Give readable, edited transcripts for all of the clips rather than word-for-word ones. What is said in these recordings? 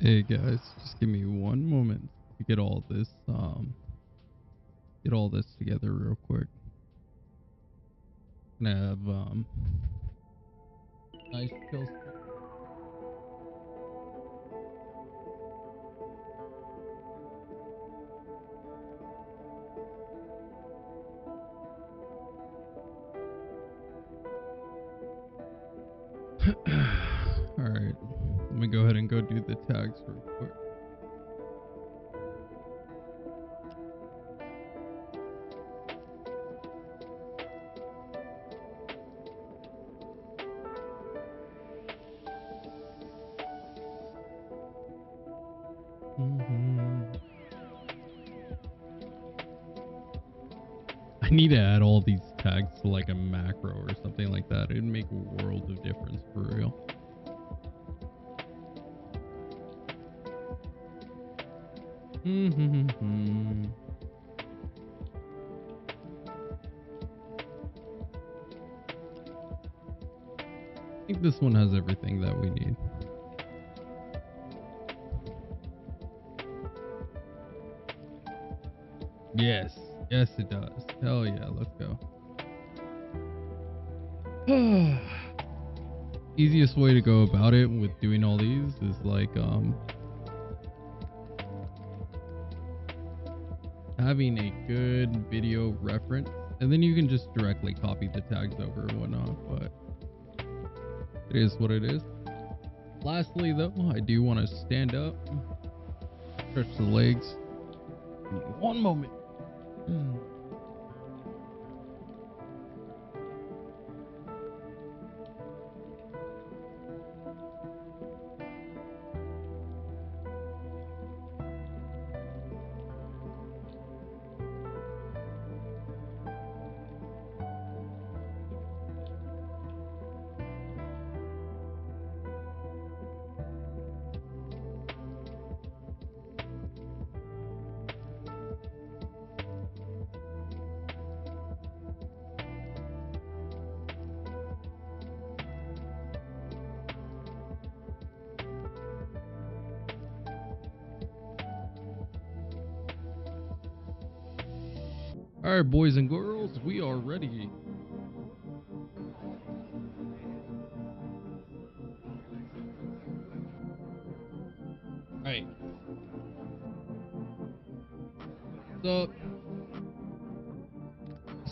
Hey guys, just give me one moment to get all this together real quick. And I have nice kills. All right, let me go ahead and go do the tags real quick. I need to add all these tags to like a macro or something like that. It'd make a world of difference for real. I think this one has everything that we need. Yes, yes it does. Hell yeah, let's go. Easiest way to go about it with doing all these is like having a good video reference, and then you can just directly copy the tags over and whatnot, but it is what it is. Lastly though, I do want to stand up, stretch the legs. One moment. All right, boys and girls, we are ready. All right.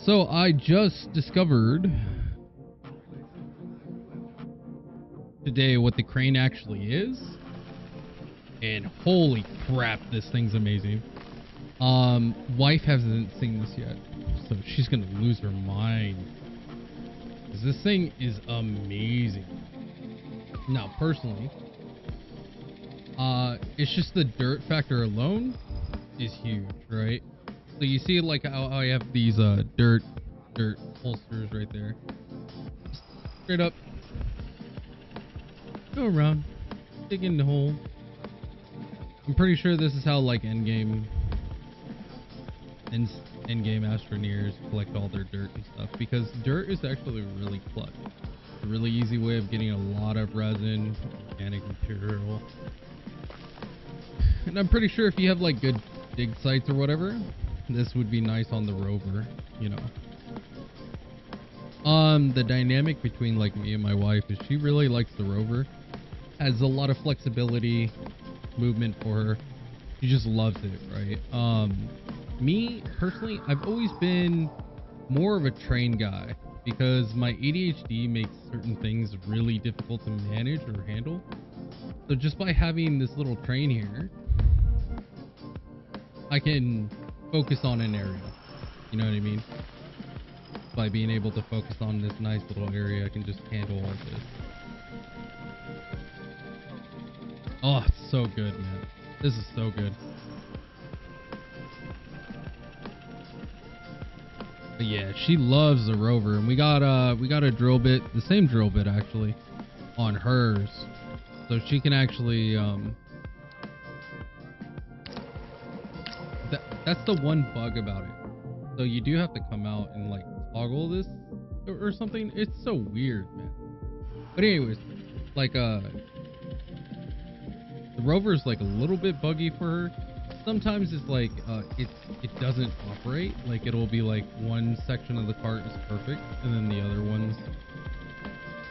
So I just discovered today what the crane actually is, and holy crap, this thing's amazing. Wife hasn't seen this yet, so she's gonna lose her mind. 'Cause this thing is amazing. Now, personally, it's just the dirt factor alone is huge, right? So you see, like how I have these dirt holsters right there. Straight up, go around, dig in the hole. I'm pretty sure this is how like endgame Astroneers collect all their dirt and stuff, because dirt is actually really clutch. It's a really easy way of getting a lot of resin, organic material. And I'm pretty sure if you have like good dig sites or whatever, this would be nice on the rover, you know. The dynamic between like me and my wife is she really likes the rover. Has a lot of flexibility, movement for her. She just loves it, right? Me personally, I've always been more of a train guy because my ADHD makes certain things really difficult to manage or handle. So just by having this little train here, I can focus on an area. You know what I mean? By being able to focus on this nice little area, I can just handle all this. Oh, it's so good, man. This is so good. But yeah, she loves the rover, and we got a drill bit, the same drill bit actually, on hers, so she can actually that's the one bug about it. So you do have to come out and like toggle this or something. It's so weird, man. But anyways, like the The rover is like a little bit buggy for her. Sometimes it's like it doesn't operate. Like it'll be like one section of the cart is perfect and then the other ones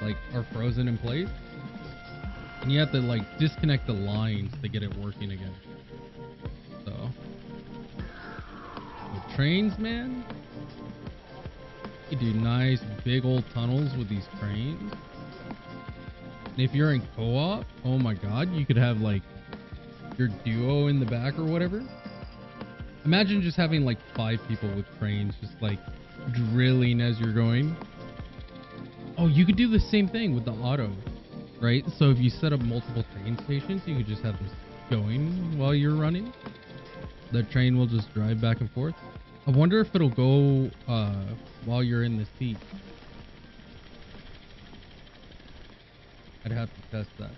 like are frozen in place. And you have to like disconnect the lines to get it working again. So the trains, man. You do nice big old tunnels with these trains. And if you're in co-op, oh my god, you could have like your duo in the back or whatever. Imagine just having like 5 people with trains just like drilling as you're going. Oh, you could do the same thing with the auto, right? So if you set up multiple train stations, you could just have them going while you're running. The train will just drive back and forth. I wonder if it'll go while you're in the seat. I'd have to test that.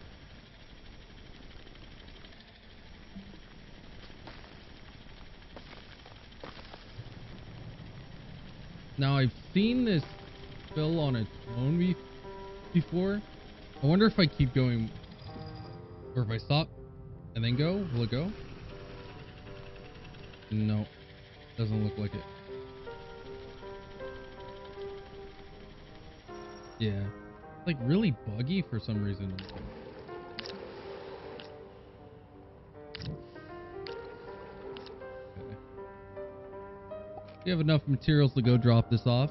Now, I've seen this fill on its own before. I wonder if I keep going, or if I stop and then go, will it go? No, doesn't look like it. Yeah, it's like really buggy for some reason. You have enough materials to go drop this off.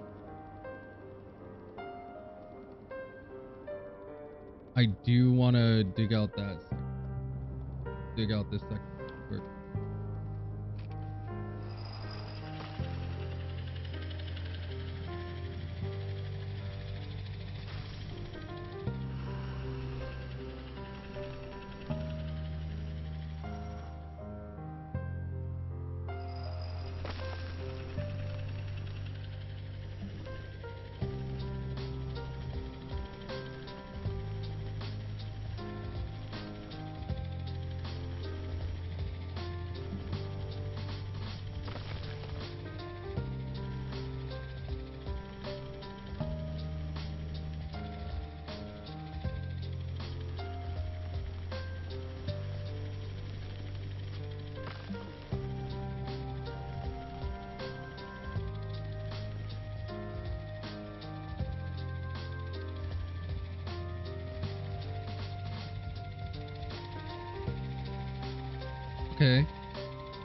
I do want to dig out that dig out this section quick. Okay,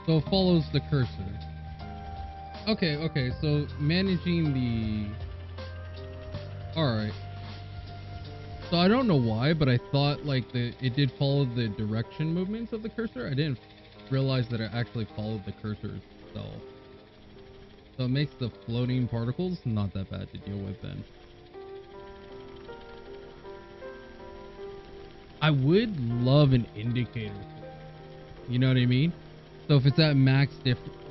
so it follows the cursor. Okay, so managing the... Alright. So I don't know why, but I thought like it did follow the direction movements of the cursor. I didn't realize that it actually followed the cursor itself. So it makes the floating particles not that bad to deal with then. I would love an indicator. You know what I mean? So if it's at max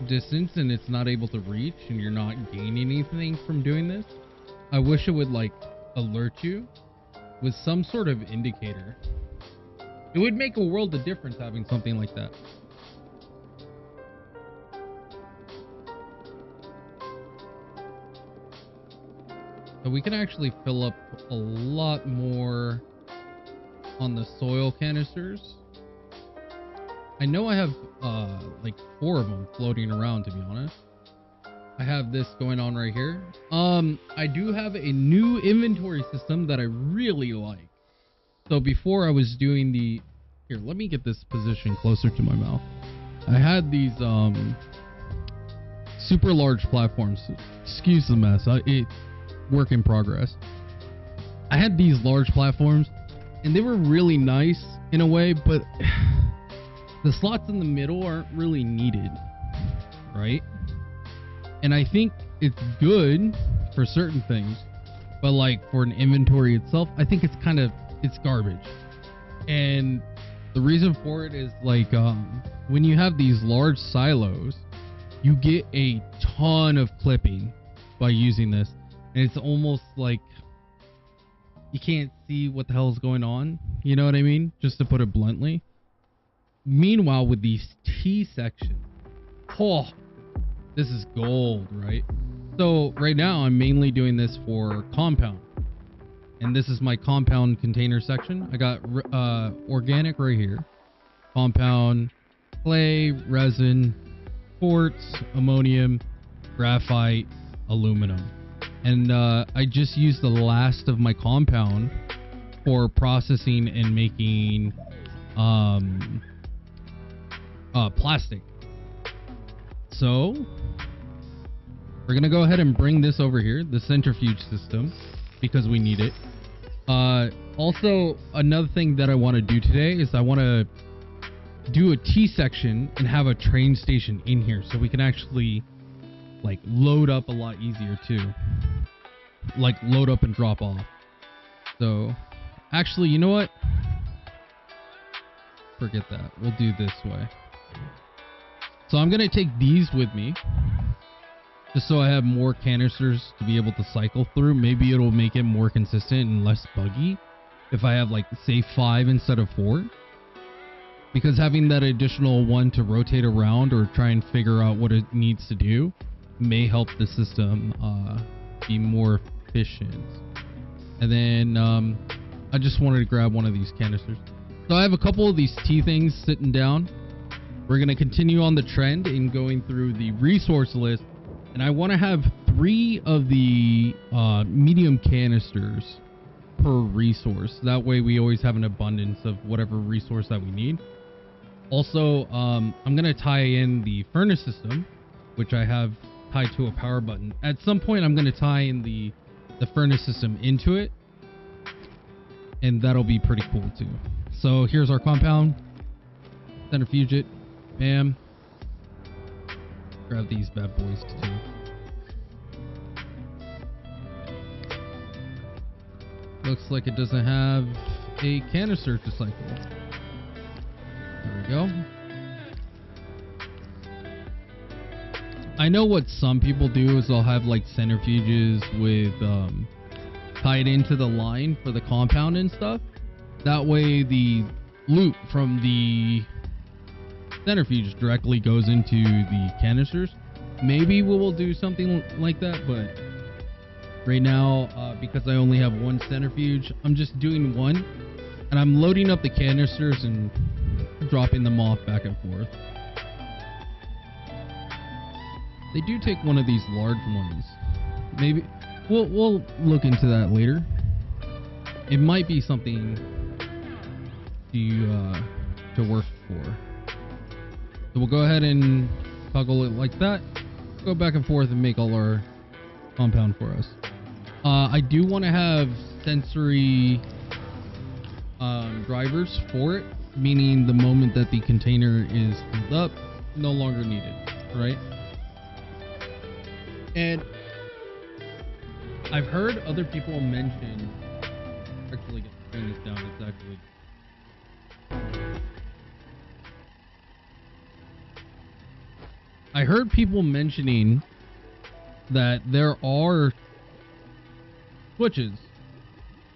distance and it's not able to reach and you're not gaining anything from doing this, I wish it would like alert you with some sort of indicator. It would make a world of difference having something like that. So we can actually fill up a lot more on the soil canisters. I know I have like 4 of them floating around, to be honest. I have this going on right here. I do have a new inventory system that I really like. So before I was doing the... Here, let me get this position closer to my mouth. I had these super large platforms. Excuse the mess. It's work in progress. I had these large platforms and they were really nice in a way, but the slots in the middle aren't really needed, right? And I think it's good for certain things, but like for an inventory itself, I think it's garbage. And the reason for it is like when you have these large silos, you get a ton of clipping by using this, and it's almost like you can't see what the hell is going on. You know what I mean? Just to put it bluntly. Meanwhile, with these T sections, oh, this is gold, right? So right now I'm mainly doing this for compound, and this is my compound container section. I got organic right here, compound, clay, resin, quartz, ammonium, graphite, aluminum. And I just used the last of my compound for processing and making plastic. So we're gonna go ahead and bring this over here, the centrifuge system, because we need it. Also, another thing that I want to do today is I want to do a T section and have a train station in here so we can actually like load up a lot easier too. Like load up and drop off. So actually, you know what? Forget that. We'll do this way. So I'm going to take these with me just so I have more canisters to be able to cycle through. Maybe it'll make it more consistent and less buggy if I have like say 5 instead of 4. Because having that additional one to rotate around or try and figure out what it needs to do may help the system be more efficient. And then I just wanted to grab one of these canisters. So I have a couple of these tea things sitting down. We're going to continue on the trend in going through the resource list. And I want to have 3 of the medium canisters per resource. That way we always have an abundance of whatever resource that we need. Also, I'm going to tie in the furnace system, which I have tied to a power button. At some point, I'm going to tie in the furnace system into it. And that'll be pretty cool too. So here's our compound. Centrifuge it. Bam. Grab these bad boys too. Looks like it doesn't have a canister to cycle. There we go. I know what some people do is they'll have like centrifuges with tied into the line for the compound and stuff. That way the loop from the centrifuge directly goes into the canisters. Maybe we will do something like that, but right now, because I only have one centrifuge, I'm just doing one, and I'm loading up the canisters and dropping them off back and forth. They do take one of these large ones. Maybe we'll look into that later. It might be something to work for. So we'll go ahead and toggle it like that. Go back and forth and make all our compound for us. I do want to have sensory drivers for it, meaning the moment that the container is filled up, no longer needed, right? And I've heard other people mention, actually turn this down, it's actually I heard people mentioning that there are switches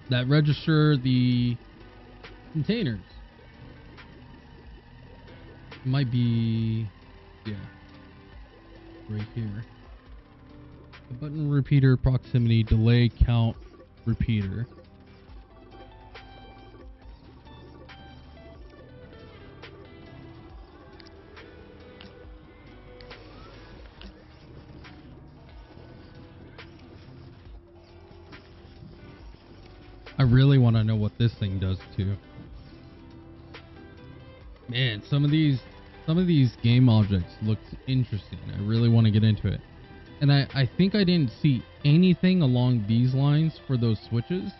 that register the containers. It might be, yeah, right here. The button repeater, proximity, delay, count, repeater. I really want to know what this thing does too. Man, some of these game objects look interesting. I really want to get into it. And I think I didn't see anything along these lines for those switches.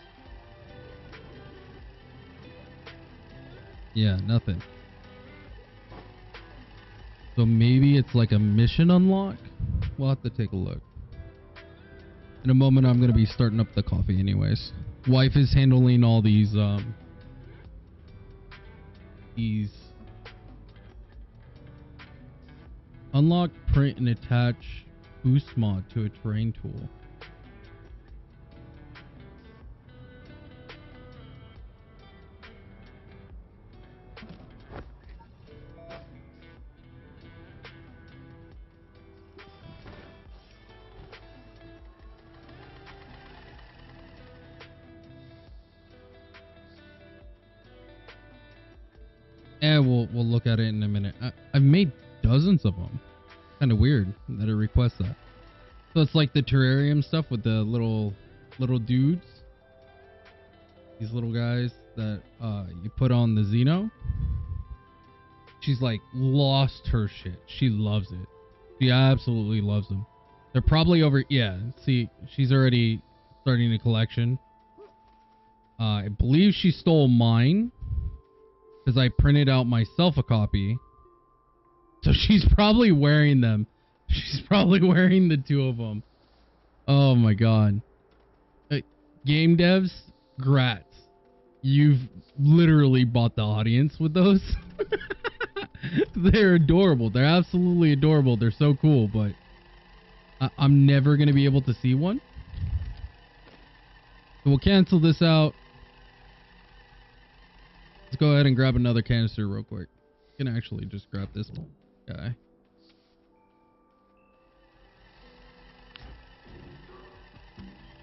Yeah, nothing. So maybe it's like a mission unlock? We'll have to take a look. In a moment, I'm going to be starting up the coffee anyways. Wife is handling all these unlock, print, and attach boost mod to a terrain tool. we'll look at it in a minute. I've made dozens of them. Kind of weird that it requests that. So it's like the terrarium stuff with the little dudes. These little guys that you put on the Xeno. She's like lost her shit. She loves it. She absolutely loves them. They're probably over. Yeah, see, she's already starting a collection. I believe she stole mine because I printed out myself a copy. So she's probably wearing them. She's probably wearing the two of them. Oh my god. Game devs, grats. You've literally bought the audience with those. They're adorable. They're absolutely adorable. They're so cool, but I'm never going to be able to see one. So we'll cancel this out. Let's go ahead and grab another canister real quick. You can actually just grab this guy.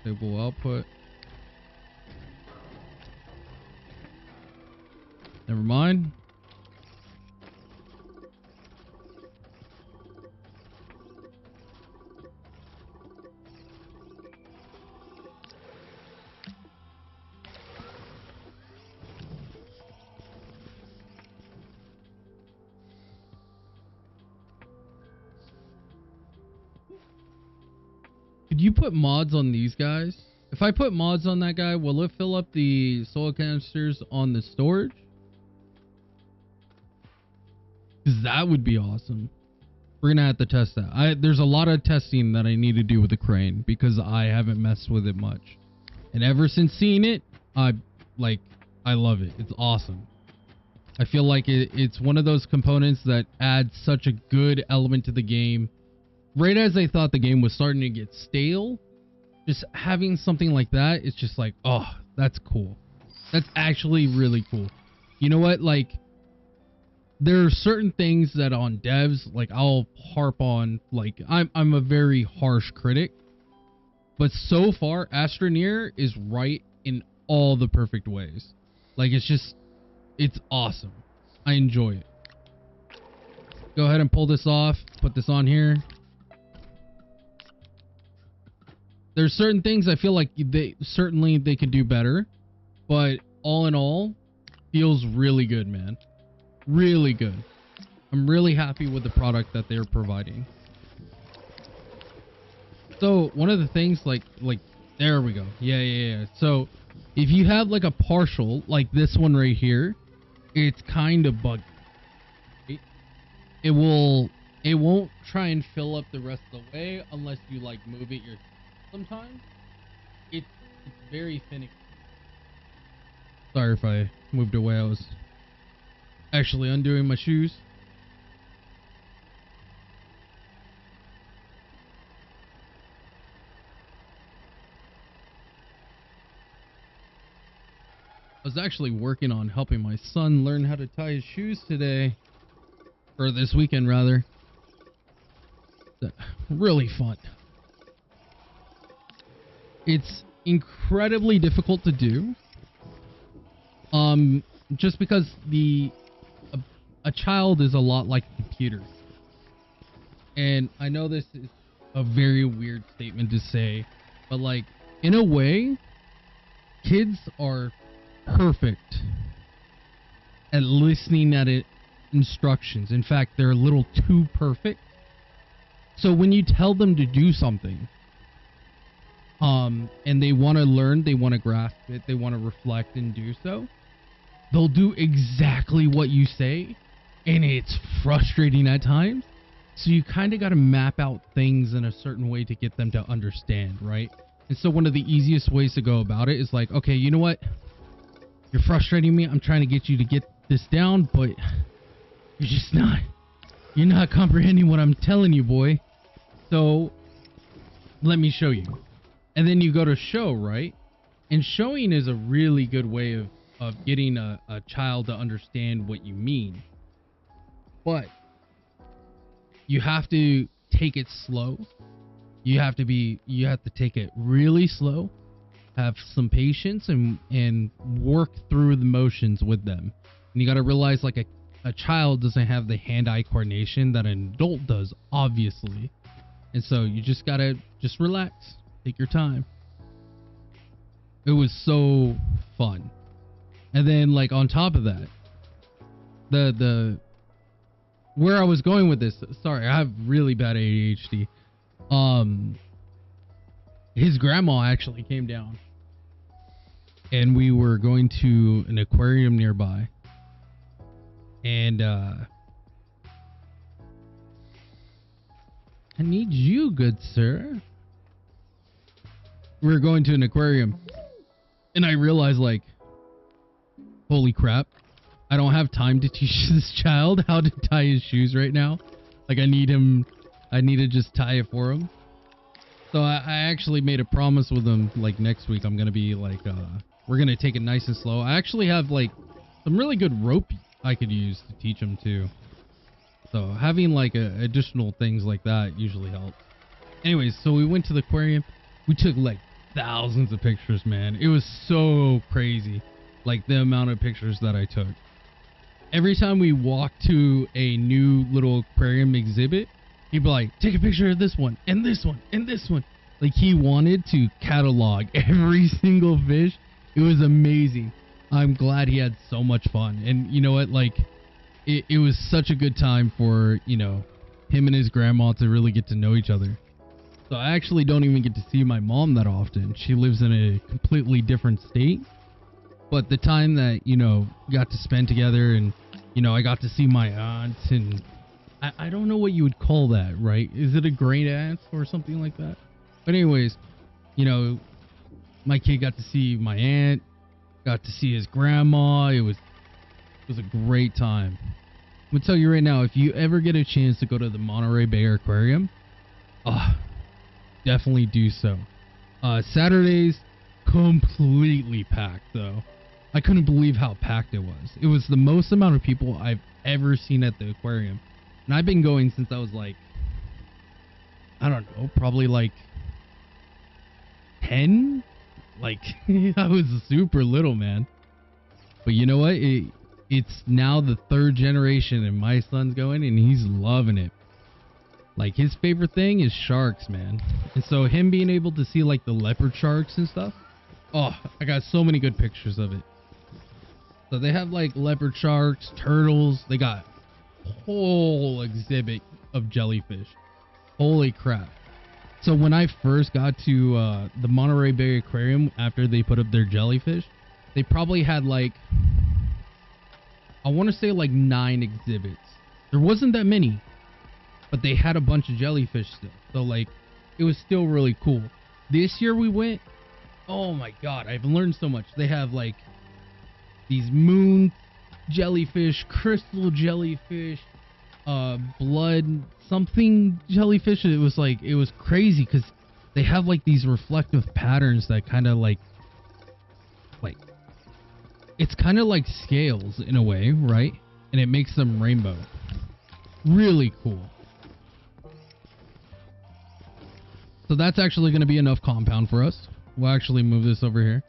Stable output. Never mind. Could you put mods on these guys? If I put mods on that guy, will it fill up the soil canisters on the storage? Because that would be awesome. We're gonna have to test that. There's a lot of testing that I need to do with the crane because I haven't messed with it much. And ever since seeing it, I love it. It's awesome. I feel like it's one of those components that adds such a good element to the game. Right as I thought the game was starting to get stale, just having something like that, it's just like, oh, that's cool. That's actually really cool. You know what? Like, there are certain things that on devs, like, I'll harp on. Like, I'm a very harsh critic, but so far, Astroneer is right in all the perfect ways. Like, it's awesome. I enjoy it. Go ahead and pull this off. Put this on here. There's certain things I feel like they could do better, but all in all, feels really good, man. Really good. I'm really happy with the product that they're providing. So one of the things, like there we go. Yeah. So if you have like a partial, like this one right here, it's kind of buggy. It won't try and fill up the rest of the way unless you like move it yourself. Sometimes it's very finicky. Sorry if I moved away. I was actually undoing my shoes. I was actually working on helping my son learn how to tie his shoes today, or this weekend rather. Really fun. It's incredibly difficult to do. Just because a child is a lot like a computer. And I know this is a very weird statement to say, but like, in a way, kids are perfect at listening at instructions. In fact, they're a little too perfect. So when you tell them to do something, and they want to learn, they want to grasp it, they want to reflect and do so, they'll do exactly what you say, and it's frustrating at times. So you kind of got to map out things in a certain way to get them to understand, right? And so one of the easiest ways to go about it is like, okay, you know what? You're frustrating me. I'm trying to get you to get this down, but you're not comprehending what I'm telling you, boy. So let me show you. And then you go to show, right? And showing is a really good way of getting a child to understand what you mean. But you have to take it slow. You have to take it really slow. Have some patience and work through the motions with them. And you got to realize, like, a child doesn't have the hand-eye coordination that an adult does, obviously. And so you just gotta just relax, take your time. It was so fun. And then like on top of that, the where I was going with this, sorry, I have really bad ADHD. His grandma actually came down and we were going to an aquarium nearby. And I need you, good sir. We were going to an aquarium and I realized, like, holy crap, I don't have time to teach this child how to tie his shoes right now. Like, I need to just tie it for him. So I actually made a promise with him, like, next week I'm gonna be like, we're gonna take it nice and slow. I actually have like some really good rope I could use to teach him too. So having like additional things like that usually helps. Anyways, so we went to the aquarium. We took like thousands of pictures, man. It was so crazy, like the amount of pictures that I took. Every time we walked to a new little aquarium exhibit, he'd be like, take a picture of this one and this one and this one. Like, he wanted to catalog every single fish. It was amazing. I'm glad he had so much fun. And you know what? Like, it was such a good time for, you know, him and his grandma to really get to know each other. So I actually don't even get to see my mom that often. She lives in a completely different state. But the time that, you know, got to spend together and, you know, I got to see my aunt and I don't know what you would call that, right? Is it a great aunt or something like that? But anyways, you know, my kid got to see my aunt, got to see his grandma. It was a great time. I'm gonna tell you right now, if you ever get a chance to go to the Monterey Bay Aquarium, definitely do so. Saturdays, completely packed though. I couldn't believe how packed it was. It was the most amount of people I've ever seen at the aquarium. And I've been going since I was like, I don't know, probably like 10? Like, I was super little, man. But you know what? It's now the third generation and my son's going and he's loving it. Like, his favorite thing is sharks, man. And so him being able to see like the leopard sharks and stuff. Oh, I got so many good pictures of it. So they have like leopard sharks, turtles. They got whole exhibit of jellyfish. Holy crap. So when I first got to the Monterey Bay Aquarium after they put up their jellyfish, they probably had like, I want to say like 9 exhibits. There wasn't that many, but they had a bunch of jellyfish still. So like, it was still really cool. This year we went, oh my god, I've learned so much. They have like these moon jellyfish, crystal jellyfish, blood something jellyfish. It was crazy because they have like these reflective patterns that kind of like it's kind of like scales in a way, right? And it makes them rainbow. Really cool. So that's actually going to be enough compound for us. We'll actually move this over here.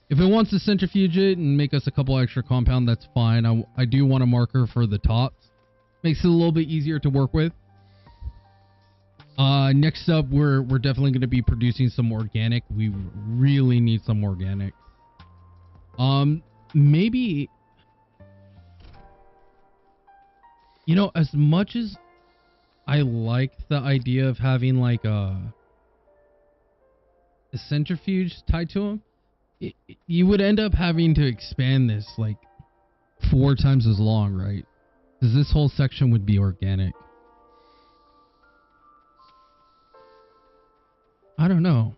If it wants to centrifuge it and make us a couple extra compound, that's fine. I do want a marker for the tops. Makes it a little bit easier to work with. Next up, we're definitely going to be producing some organic. We really need some organic. Maybe, you know, as much as I like the idea of having like a centrifuge tied to them, you would end up having to expand this like 4 times as long, right? Because this whole section would be organic. I don't know.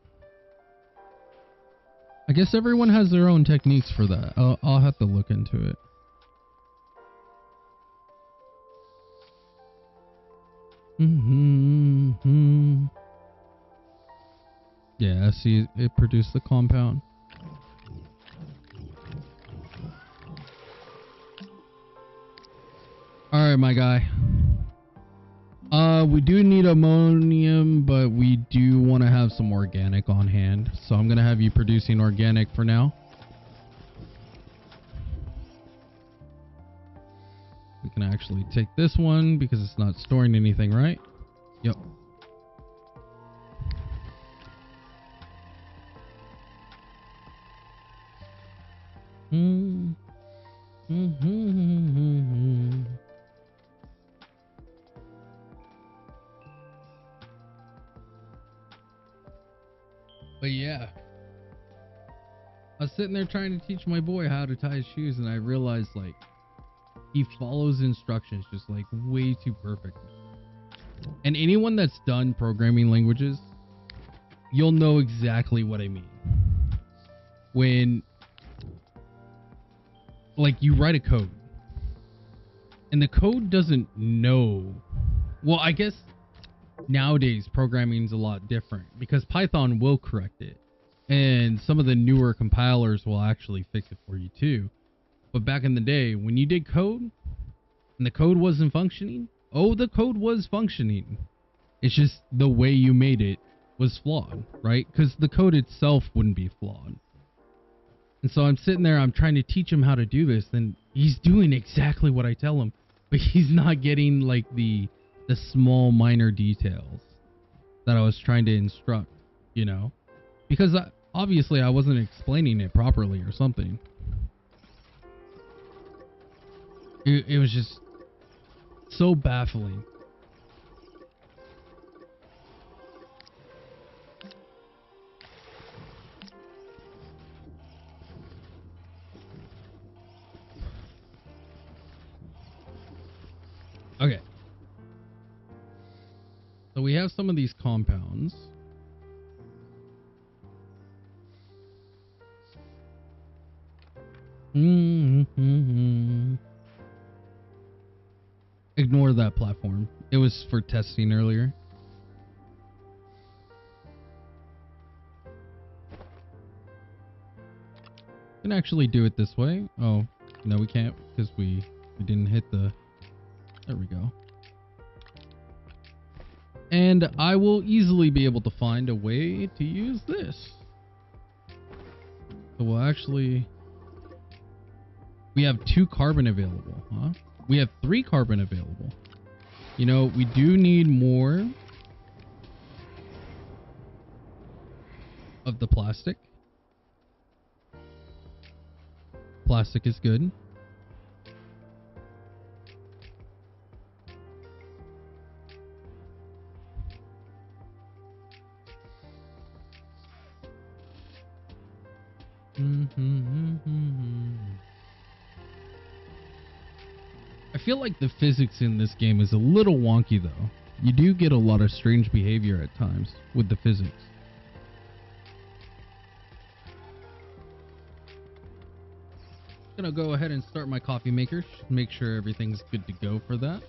I guess everyone has their own techniques for that. I'll have to look into it. Yeah, see, it produced the compound. Alright, my guy. We do need ammonium, but we do want to have some organic on hand. So I'm going to have you producing organic for now. We can actually take this one because it's not storing anything, right? Yep. But yeah, I was sitting there trying to teach my boy how to tie his shoes, and I realized like he follows instructions just like way too perfect. And anyone that's done programming languages, you'll know exactly what I mean. When like you write a code and the code doesn't know, well, I guess nowadays programming's a lot different because Python will correct it and some of the newer compilers will actually fix it for you too. But back in the day when you did code and the code wasn't functioning, oh, the code was functioning. It's just the way you made it was flawed, right? Because the code itself wouldn't be flawed. And so I'm sitting there, I'm trying to teach him how to do this, and he's doing exactly what I tell him, but he's not getting like the small minor details that I was trying to instruct, you know? Because obviously I wasn't explaining it properly or something. It was just so baffling. Okay. So we have some of these compounds. Ignore that platform. It was for testing earlier. Can actually do it this way. Oh, no, we can't because we didn't hit the... There we go. And I will easily be able to find a way to use this. So we'll actually... We have 2 carbon available, huh? We have 3 carbon available. You know, we do need more of the plastic. Plastic is good. I feel like the physics in this game is a little wonky though. You do get a lot of strange behavior at times with the physics. Gonna go ahead and start my coffee maker. Make sure everything's good to go for that.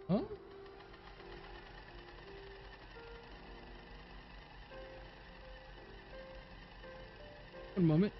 Oh. One moment.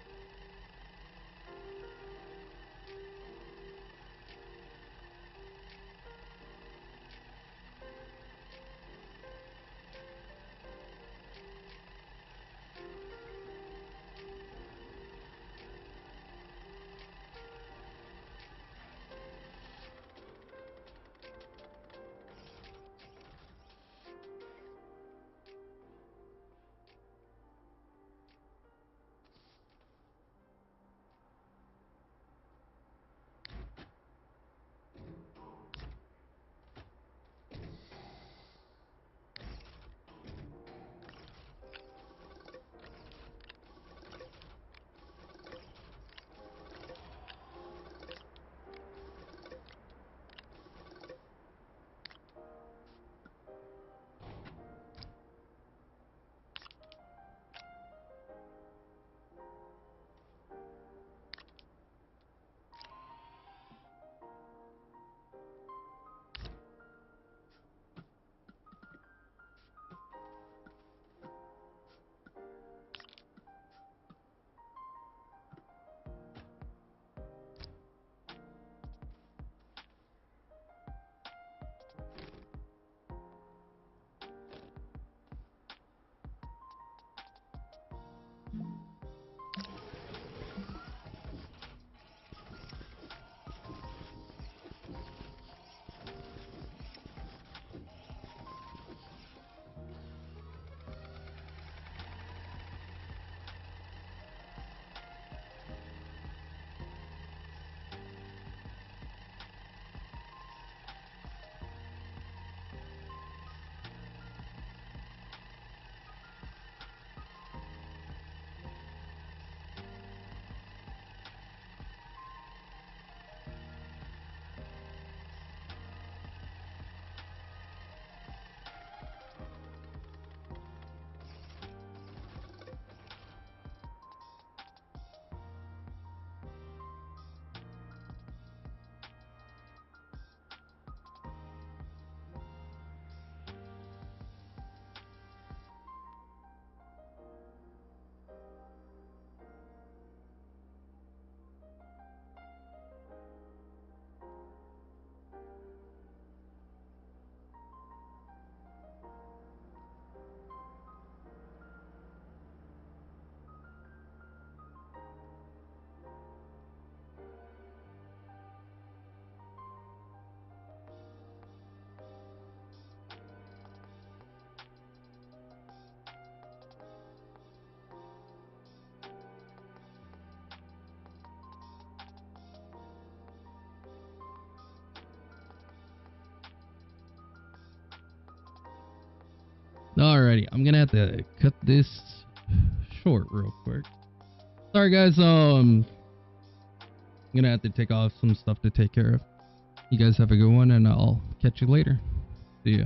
Alrighty, I'm gonna have to cut this short real quick. Sorry guys, I'm gonna have to take off some stuff to take care of. You guys have a good one, and I'll catch you later. See ya.